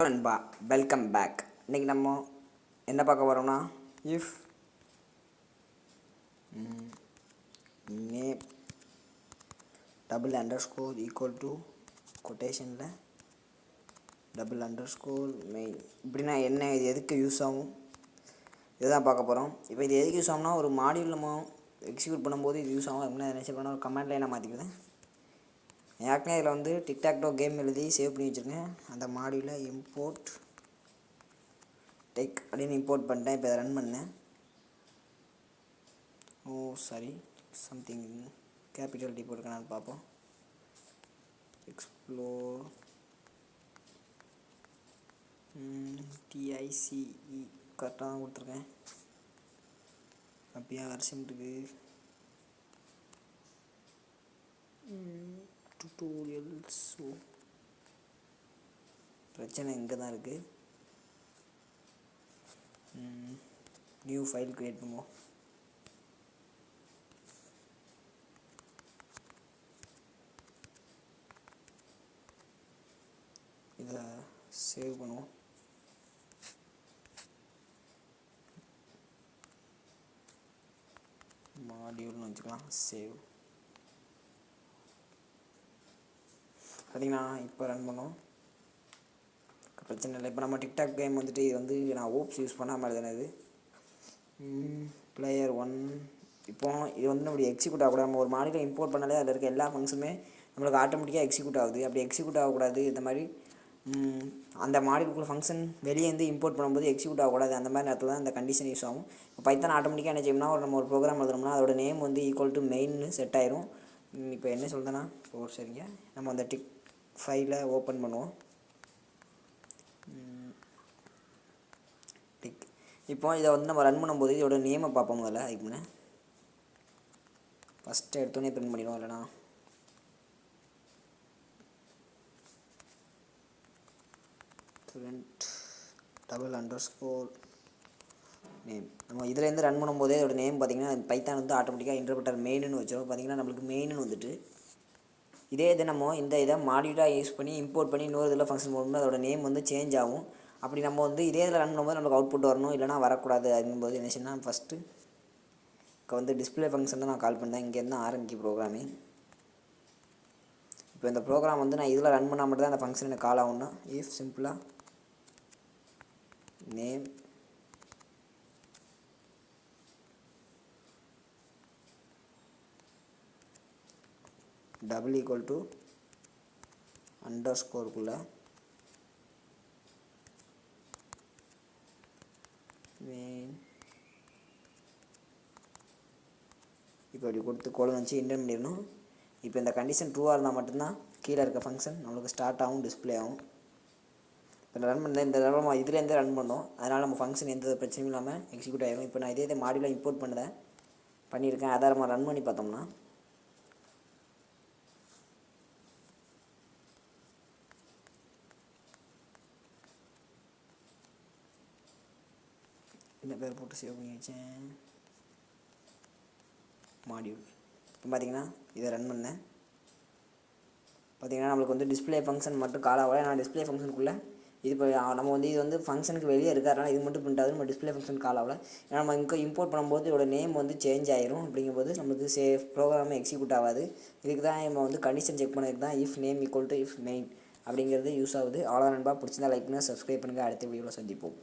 நண்பா, welcome back. இன்றைக்கி நம்ம என்ன பார்க்க போகிறோம்னா, if name double underscore equal to கொட்டேஷனில் டபுள் அண்டர்ஸ்கோர் மெயின் இப்படின்னா என்ன, இது எதுக்கு யூஸ் ஆகும், இதுதான் பார்க்க போகிறோம். இப்போ இது எதுக்கு யூஸ் ஆகும்னா, ஒரு மாடியூல் நம்ம எக்ஸிக்யூட் பண்ணும்போது இது யூஸ் ஆகும். அப்படின்னா நினச்சி பண்ணால் ஒரு கமெண்ட் லைனாக மாற்றிக்குவேன். ஏற்கனவே இதில் வந்து டிக்டாக்டோ கேம் எழுதி சேவ் பண்ணி வச்சுருக்கேன். அந்த மாடியூலை இம்போர்ட் டெக் அப்படின்னு இம்போர்ட் பண்ணிட்டேன். இப்போ இதை ரன் பண்ணேன். சாரி, சம்திங் கேபிட்டல் டி போட்டுருக்கேன், பார்ப்போம். எக்ஸ்ப்ளோர் TICE கரெக்டாக தான் கொடுத்துருக்கேன். அப்படியே அர்சென்ட்டுக்கு டுட்டோரியல்ஸ் பிரச்சனை இங்கே தான் இருக்குது. நியூ ஃபைல் க்ரியேட் பண்ணுவோம். இதை சேவ் பண்ணுவோம். மாடியூல்னு வச்சுக்கலாம். சேவ் பார்த்தீங்கன்னா இப்போ ரன் பண்ணோம். பிரச்சனை இல்லை. இப்போ நம்ம டிக்டாக் கேம் வந்துட்டு இது வந்து நான் ஓப்ஸ் யூஸ் பண்ணாமல் எழுதுனது. பிளேயர் 1 இப்போ இது வந்து நம்மளுடைய எக்ஸிக்யூட் ஆகக்கூடாது. நம்ம ஒரு மாடியூலை இம்போர்ட் பண்ணாலே அதில் இருக்க எல்லா ஃபங்க்ஷனுமே நம்மளுக்கு ஆட்டோமேட்டிக்காக எக்ஸிக்யூட் ஆகுது. அப்படி எக்ஸிக்யூட் ஆகக்கூடாது. இந்த மாதிரி அந்த மாடியூலுக்குள்ள ஃபங்க்ஷன் வெளியே இருந்து இம்போர்ட் பண்ணும்போது எக்ஸிக்யூட் ஆகக்கூடாது. அந்த மாதிரி நேரத்தில் தான் இந்த கண்டிஷன் யூஸ் ஆகும். இப்போ பைத்தான் ஆட்டோமேட்டிக்காக என்ன செய்யணும்னா, நம்ம ஒரு ப்ரோக்ராம் எழுதுனோம்னா அதோட நேம் வந்து ஈக்குவல் டு மெயின்னு செட் ஆயிரும். இப்போ என்ன சொல்கிறேன்னா, சரிங்க, நம்ம அந்த டிக் ஃபைலை ஓப்பன் பண்ணுவோம். டிக் இப்போ இதை வந்து நம்ம ரன் பண்ணும்போது இதோட நேமை பார்ப்போம். முதல்ல அதுக்கு முன்னே ஃபஸ்ட்டு எடுத்தோடனே பிரிண்ட் பண்ணிடுவோம். இல்லைனா பிரிண்ட் டபுள் அண்டர்ஸ்கோர் நேம். நம்ம இதிலேருந்து ரன் பண்ணும்போதே இதோட நேம் பார்த்திங்கன்னா பைத்தான் வந்து ஆட்டோமேட்டிக்காக இன்டர்பிரட்டர் மெயின்னு வச்சிடும். பார்த்திங்கன்னா நம்மளுக்கு மெயின்னு வந்துட்டு இதே இது நம்ம இந்த இதை மாடியூலாக யூஸ் பண்ணி இம்போர்ட் பண்ணி இன்னொரு இதில் ஃபங்க்ஷன் போடும்போது அதோட நேம் வந்து சேஞ்ச் ஆகும். அப்படி நம்ம வந்து இதே இதில் ரன் பண்ணும்போது நமக்கு அவுட்புட் வரணும், இல்லைனா வரக்கூடாது. அப்படிங்கும்போது என்ன செய்யணும், ஃபஸ்ட்டு இப்போ வந்து டிஸ்பிளே ஃபங்க்ஷன் தான் நான் கால் பண்ணேன். இங்கேருந்து ஆரம்பிக்கும் ப்ரோக்ராமிங். இப்போ இந்த ப்ரோக்ராம் வந்து நான் இதில் ரன் பண்ணால் மட்டும் தான் அந்த ஃபங்க்ஷன் எனக்கு கால் ஆகும்னா, இஃப் சிம்பிளாக நேம் டபுள் ஈக்குவல் டு அண்டர்ஸ்கோருக்குள்ளே மெயின் இப்போ இப்படி கொடுத்து கோலம் வச்சு இன்டர் பண்ணிடணும். இப்போ இந்த கண்டிஷன் ட்ரூவாக இருந்தால் மட்டும்தான் கீழே இருக்க ஃபங்க்ஷன் நம்மளுக்கு ஸ்டார்ட் ஆகும், டிஸ்பிளே ஆகும். இப்போ ரன் பண்ண இந்த நம்ம இதுலேருந்தே ரன் பண்ணோம். அதனால் நம்ம ஃபங்க்ஷன் எந்த பிரச்சனையும் இல்லாமல் எக்ஸிக்யூட் ஆகிடும். இப்போ நான் இதே மாடியூலாக இம்போர்ட் பண்ணியிருக்கேன். அதை நம்ம ரன் பண்ணி பார்த்தோம்னா இந்த பேர் போட்டு சேவ் பண்ணி வச்சேன், மாடியூல். இப்போ பார்த்தீங்கன்னா இதை ரன் பண்ணேன். பார்த்தீங்கன்னா நம்மளுக்கு வந்து டிஸ்பிளே ஃபங்க்ஷன் மட்டும் கால் ஆகலை. நான் டிஸ்பிளே ஃபங்க்ஷனுக்குள்ளே இது இப்போ நம்ம வந்து இது வந்து ஃபங்க்ஷனுக்கு வெளியே இருக்கிறதுனால இது மட்டும் பிரிண்ட் ஆகுது. நம்ம டிஸ்பிளே ஃபங்க்ஷன் கால் ஆகலை. ஏன்னா நம்ம இங்கே இம்போர்ட் பண்ணும்போது இதோட நேம் வந்து சேஞ்ச் ஆயிரும். அப்படிங்கும்போது நம்மளுக்கு ப்ரோக்ராமே எக்ஸிக்யூட் ஆகாது. இதுக்கு தான் நம்ம வந்து கண்டிஷன் செக் பண்ணதுக்கு தான் if name equal to if main அப்படிங்கிறது யூஸ் ஆகுது. அவ்வளோதான் நண்பா. பிடிச்சிருந்தா லைக் பண்ணுங்கள், சப்ஸ்கிரைப் பண்ணுங்கள். அடுத்த வீடியோவில் சந்திப்போம்.